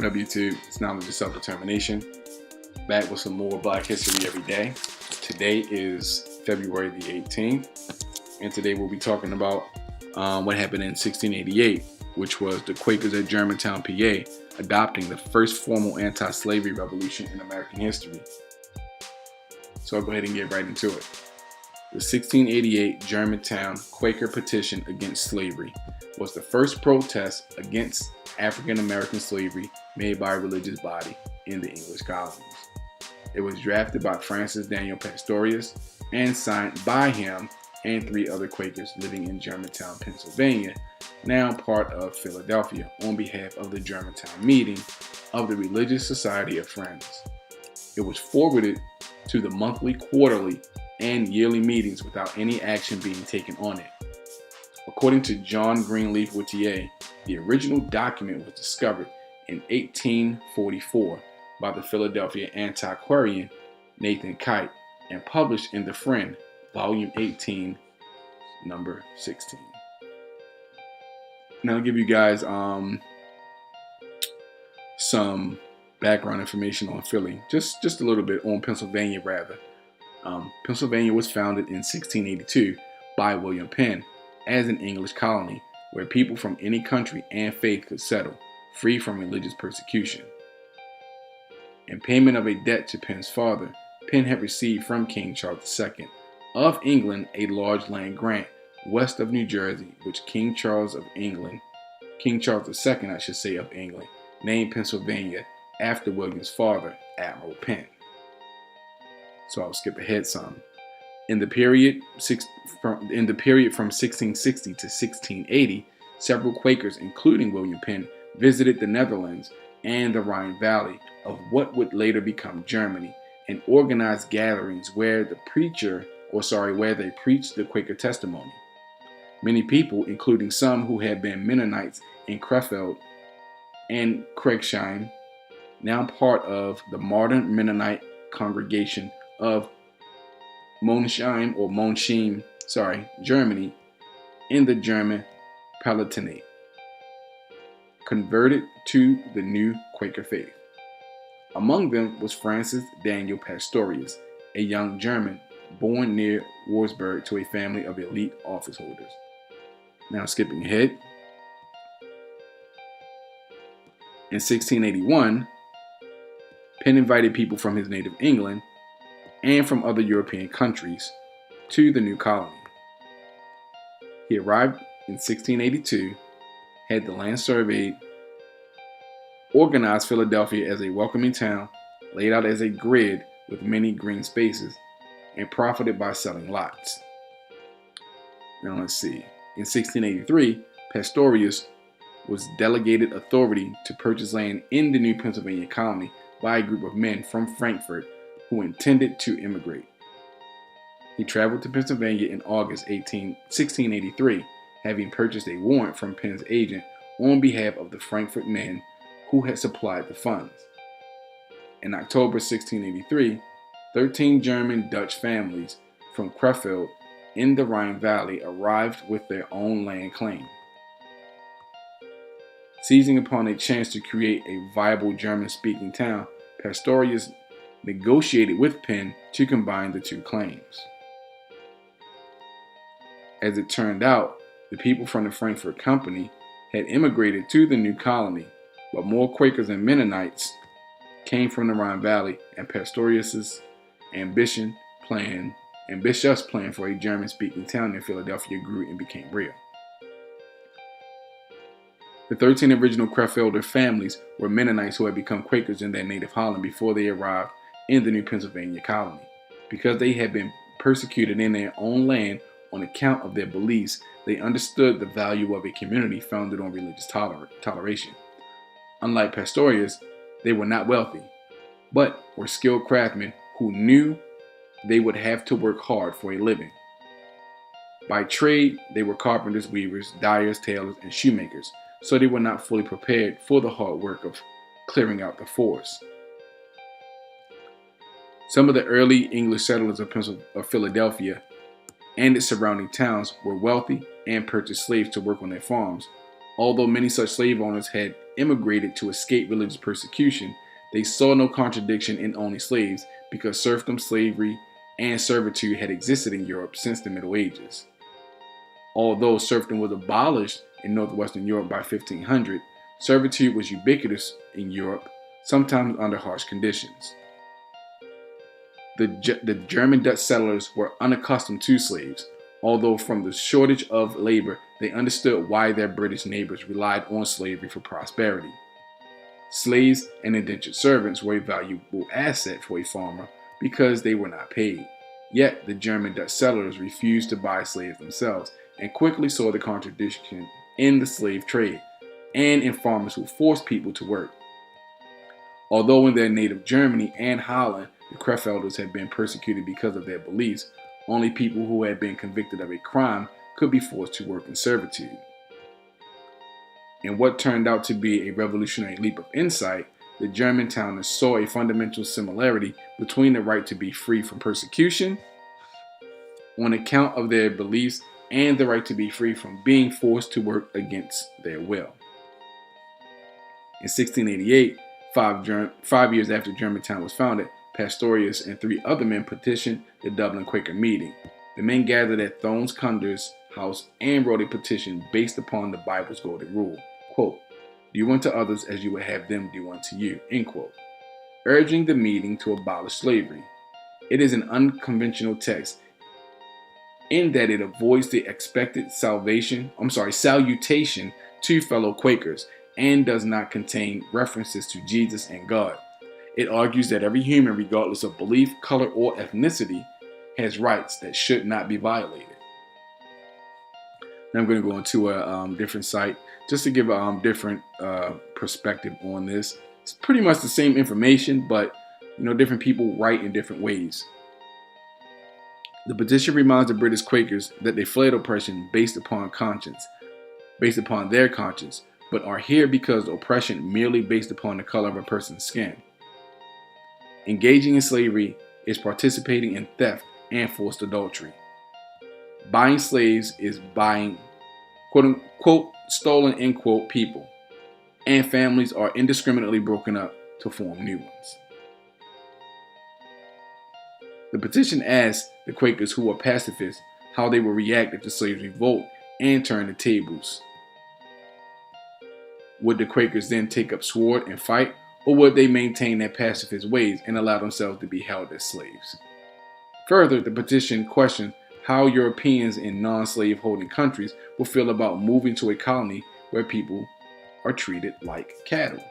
What up, YouTube? It's Knowledge of Self-Determination. Back with some more Black History every day. Today is February the 18th, and today we'll be talking about what happened in 1688, which was the Quakers at Germantown, PA, adopting the first formal anti-slavery revolution in American history. So I'll go ahead and get right into it. The 1688 Germantown Quaker petition against slavery was the first protest against African American slavery made by a religious body in the English colonies. It was drafted by Francis Daniel Pastorius and signed by him and 3 other Quakers living in Germantown, Pennsylvania, now part of Philadelphia, on behalf of the Germantown meeting of the Religious Society of Friends. It was forwarded to the monthly, quarterly, and yearly meetings without any action being taken on it. According to John Greenleaf Whittier, the original document was discovered in 1844 by the Philadelphia antiquarian Nathan Kite and published in The Friend, Volume 18, number 16. Now I'll give you guys some background information on Philly, just a little bit on Pennsylvania rather. Pennsylvania was founded in 1682 by William Penn as an English colony where people from any country and faith could settle, free from religious persecution. In payment of a debt to Penn's father, Penn had received from King Charles II of England a large land grant west of New Jersey, which King Charles II, I should say, of England, named Pennsylvania after William's father, Admiral Penn. So I'll skip ahead some. In the period from 1660 to 1680, several Quakers, including William Penn, visited the Netherlands and the Rhine Valley of what would later become Germany, and organized gatherings where they preached the Quaker testimony. Many people, including some who had been Mennonites in Krefeld and Kriegsheim, now part of the modern Mennonite congregation of Monsheim, Germany, in the German Palatinate, converted to the new Quaker faith. Among them was Francis Daniel Pastorius, a young German born near Wurzburg to a family of elite office holders. Now skipping ahead. In 1681, Penn invited people from his native England and from other European countries to the new colony. He arrived in 1682, had the land surveyed, organized Philadelphia as a welcoming town, laid out as a grid with many green spaces, and profited by selling lots. Now let's see. In 1683, Pastorius was delegated authority to purchase land in the new Pennsylvania colony by a group of men from Frankfort who intended to immigrate. He traveled to Pennsylvania in August 1683, having purchased a warrant from Penn's agent on behalf of the Frankfort men who had supplied the funds. In October 1683, 13 German-Dutch families from Krefeld in the Rhine Valley arrived with their own land claim. Seizing upon a chance to create a viable German-speaking town, Pastorius negotiated with Penn to combine the two claims. As it turned out, the people from the Frankfort Company had immigrated to the new colony, but more Quakers and Mennonites came from the Rhine Valley, and Pastorius' ambitious plan for a German-speaking town in Philadelphia grew and became real. The 13 original Krefelder families were Mennonites who had become Quakers in their native Holland before they arrived in the new Pennsylvania colony. Because they had been persecuted in their own land on account of their beliefs, they understood the value of a community founded on religious toleration. Unlike Pastorius, they were not wealthy, but were skilled craftsmen who knew they would have to work hard for a living. By trade, they were carpenters, weavers, dyers, tailors, and shoemakers, so they were not fully prepared for the hard work of clearing out the forest. Some of the early English settlers of Philadelphia and its surrounding towns were wealthy and purchased slaves to work on their farms, Although many such slave owners had immigrated to escape religious persecution, they saw no contradiction in owning slaves because serfdom, slavery, and servitude had existed in Europe since the Middle Ages. Although serfdom was abolished in northwestern Europe by 1500, servitude was ubiquitous in Europe, sometimes under harsh conditions. The German Dutch settlers were unaccustomed to slaves, although from the shortage of labor, they understood why their British neighbors relied on slavery for prosperity. Slaves and indentured servants were a valuable asset for a farmer because they were not paid. Yet the German Dutch settlers refused to buy slaves themselves and quickly saw the contradiction in the slave trade and in farmers who forced people to work. Although in their native Germany and Holland, the Krefelders had been persecuted because of their beliefs, only people who had been convicted of a crime could be forced to work in servitude. In what turned out to be a revolutionary leap of insight, the Germantowners saw a fundamental similarity between the right to be free from persecution on account of their beliefs and the right to be free from being forced to work against their will. In 1688, 5 years after Germantown was founded, Pastorius and 3 other men petitioned the Dublin Quaker meeting. The men gathered at Thones Cunder's house and wrote a petition based upon the Bible's golden rule, quote, "Do unto others as you would have them do unto you," end quote, urging the meeting to abolish slavery. It is an unconventional text in that it avoids the expected salutation to fellow Quakers and does not contain references to Jesus and God. It argues that every human, regardless of belief, color, or ethnicity, has rights that should not be violated. Now I'm going to go into a different site just to give a different perspective on this. It's pretty much the same information, but different people write in different ways. The petition reminds the British Quakers that they fled oppression based upon their conscience, but are here because of oppression merely based upon the color of a person's skin. Engaging in slavery is participating in theft and forced adultery. Buying slaves is buying, quote unquote, stolen, end quote, people. And families are indiscriminately broken up to form new ones. The petition asks the Quakers, who are pacifists, how they will react if the slaves revolt and turn the tables. Would the Quakers then take up sword and fight, or would they maintain their pacifist ways and allow themselves to be held as slaves? Further, the petition questions how Europeans in non-slave holding countries will feel about moving to a colony where people are treated like cattle.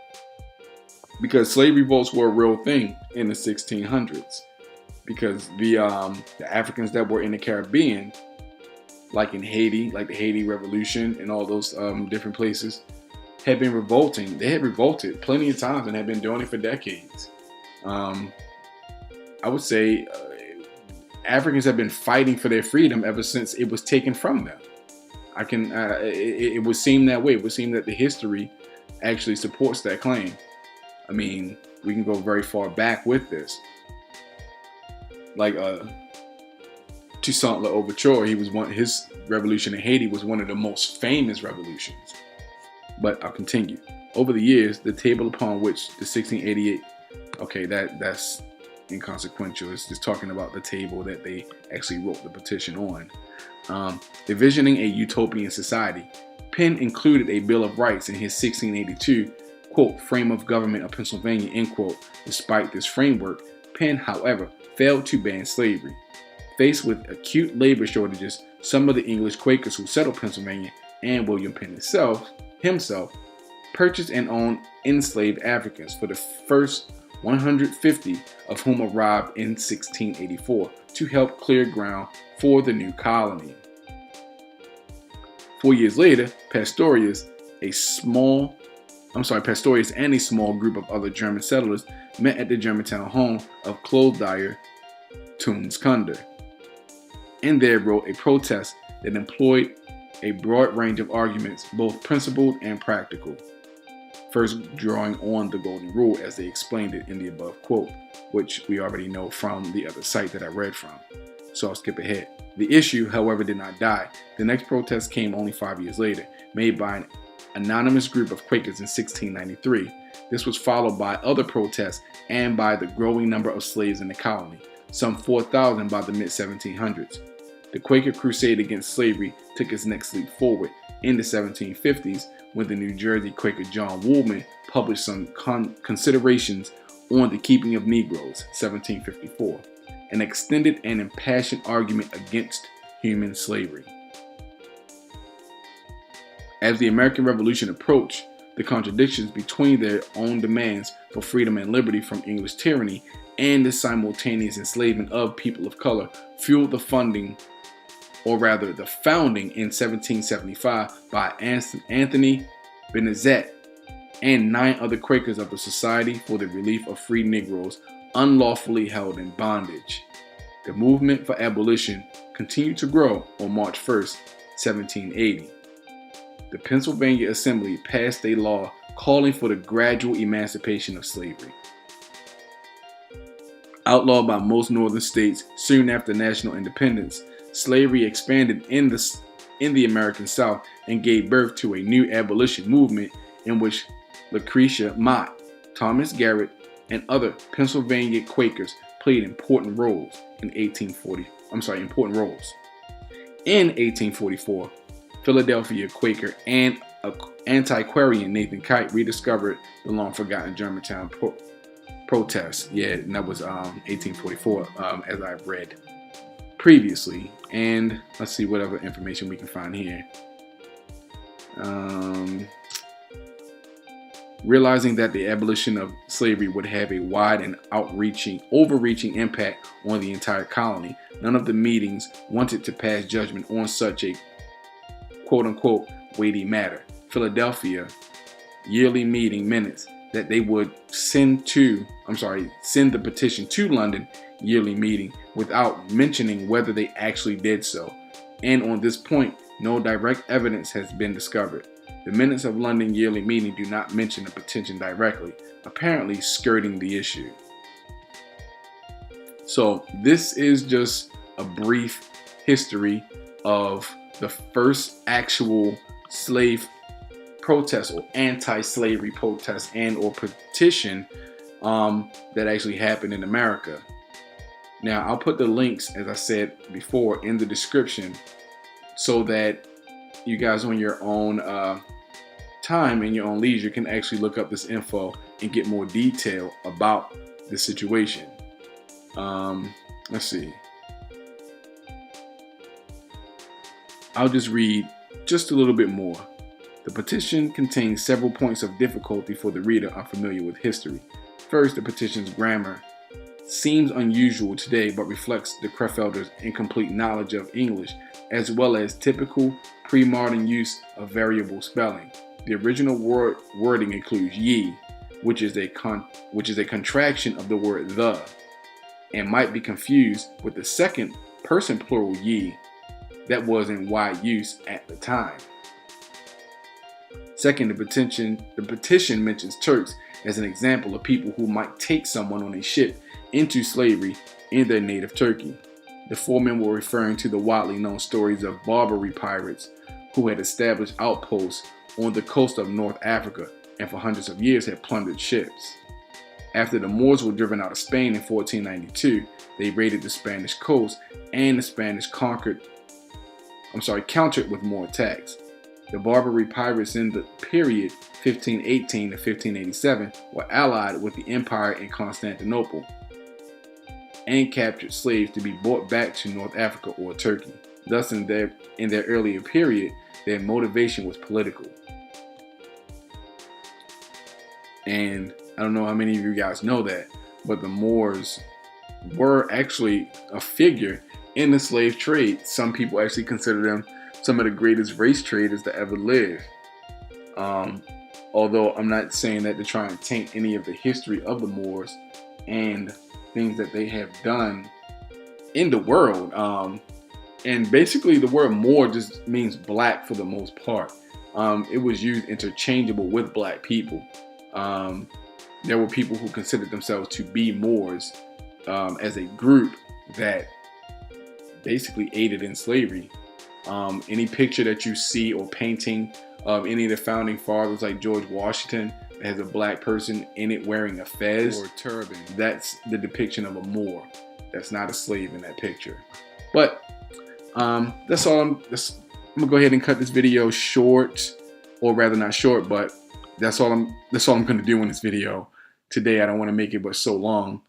Because slave revolts were a real thing in the 1600s. Because the Africans that were in the Caribbean, like in Haiti, like the Haiti Revolution and all those different places, had been revolting. They had revolted plenty of times and had been doing it for decades. I would say Africans have been fighting for their freedom ever since it was taken from them. It would seem that way. It would seem that the history actually supports that claim. I mean, we can go very far back with this. Like Toussaint L'Ouverture, his revolution in Haiti was one of the most famous revolutions. But I'll continue. Over the years, the table upon which the 1688, okay, that's inconsequential. It's just talking about the table that they actually wrote the petition on. Envisioning a utopian society, Penn included a Bill of Rights in his 1682, quote, frame of government of Pennsylvania, end quote. Despite this framework, Penn, however, failed to ban slavery. Faced with acute labor shortages, some of the English Quakers who settled Pennsylvania and William Penn himself purchased and owned enslaved Africans, for the first 150 of whom arrived in 1684 to help clear ground for the new colony. 4 years later, Pastorius and a small group of other German settlers met at the Germantown home of clothes dyer Thones Cunder, and there wrote a protest that employed a broad range of arguments, both principled and practical. First, drawing on the golden rule as they explained it in the above quote, which we already know from the other site that I read from. So I'll skip ahead. The issue, however, did not die. The next protest came only 5 years later, made by an anonymous group of Quakers in 1693. This was followed by other protests and by the growing number of slaves in the colony, some 4,000 by the mid-1700s. The Quaker crusade against slavery took its next leap forward in the 1750s when the New Jersey Quaker John Woolman published some considerations on the keeping of Negroes, 1754, an extended and impassioned argument against human slavery. As the American Revolution approached, the contradictions between their own demands for freedom and liberty from English tyranny and the simultaneous enslavement of people of color fueled the founding in 1775 by Anthony Benezet and 9 other Quakers of the Society for the Relief of Free Negroes unlawfully held in bondage. The movement for abolition continued to grow on March 1st, 1780. The Pennsylvania Assembly passed a law calling for the gradual emancipation of slavery. Outlawed by most northern states soon after national independence, slavery expanded in the American South and gave birth to a new abolition movement in which Lucretia Mott, Thomas Garrett, and other Pennsylvania Quakers played important roles. In 1844, Philadelphia Quaker and antiquarian Nathan Kite rediscovered the long-forgotten Germantown protests. Yeah, and that was 1844, as I've read previously. And let's see what other information we can find here. Realizing that the abolition of slavery would have a wide and overreaching impact on the entire colony, none of the meetings wanted to pass judgment on such a quote-unquote weighty matter. Philadelphia yearly meeting minutes that they would send the petition to London yearly meeting without mentioning whether they actually did so. And on this point, no direct evidence has been discovered. The minutes of London yearly meeting do not mention the petition directly, apparently skirting the issue. So this is just a brief history of the first actual slave protest or anti-slavery protest and or petition that actually happened in America. Now, I'll put the links, as I said before, in the description so that you guys on your own time and your own leisure can actually look up this info and get more detail about the situation. Let's see. I'll just read just a little bit more. The petition contains several points of difficulty for the reader unfamiliar with history. First, the petition's grammar seems unusual today, but reflects the Krefelders' incomplete knowledge of English, as well as typical pre-modern use of variable spelling. The original wording includes ye, which is a contraction of the word the, and might be confused with the second person plural ye that was in wide use at the time. Second, the petition mentions Turks as an example of people who might take someone on a ship into slavery in their native Turkey. The foremen were referring to the widely known stories of Barbary pirates who had established outposts on the coast of North Africa and for hundreds of years had plundered ships. After the Moors were driven out of Spain in 1492, they raided the Spanish coast and the Spanish countered with more attacks. The Barbary pirates in the period 1518 to 1587 were allied with the empire in Constantinople and captured slaves to be brought back to North Africa or Turkey. Thus, in their earlier period, their motivation was political. And I don't know how many of you guys know that, but the Moors were actually a figure in the slave trade. Some people actually consider them some of the greatest race traders to ever live. Although I'm not saying that to try and taint any of the history of the Moors and things that they have done in the world. And basically the word Moor just means black for the most part. It was used interchangeable with black people. There were people who considered themselves to be Moors as a group that basically aided in slavery. Any picture that you see or painting of any of the founding fathers like George Washington that has a black person in it wearing a fez or a turban, that's the depiction of a Moor. That's not a slave in that picture. But that's all. I'm gonna go ahead and cut this video short, or rather not short, but that's all I'm gonna do in this video today. I don't want to make it but so long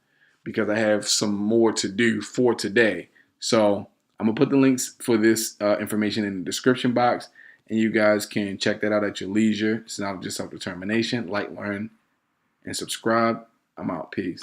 because I have some more to do for today. So I'm gonna put the links for this information in the description box, and you guys can check that out at your leisure. It's not just self-determination. Like, learn, and subscribe. I'm out. Peace.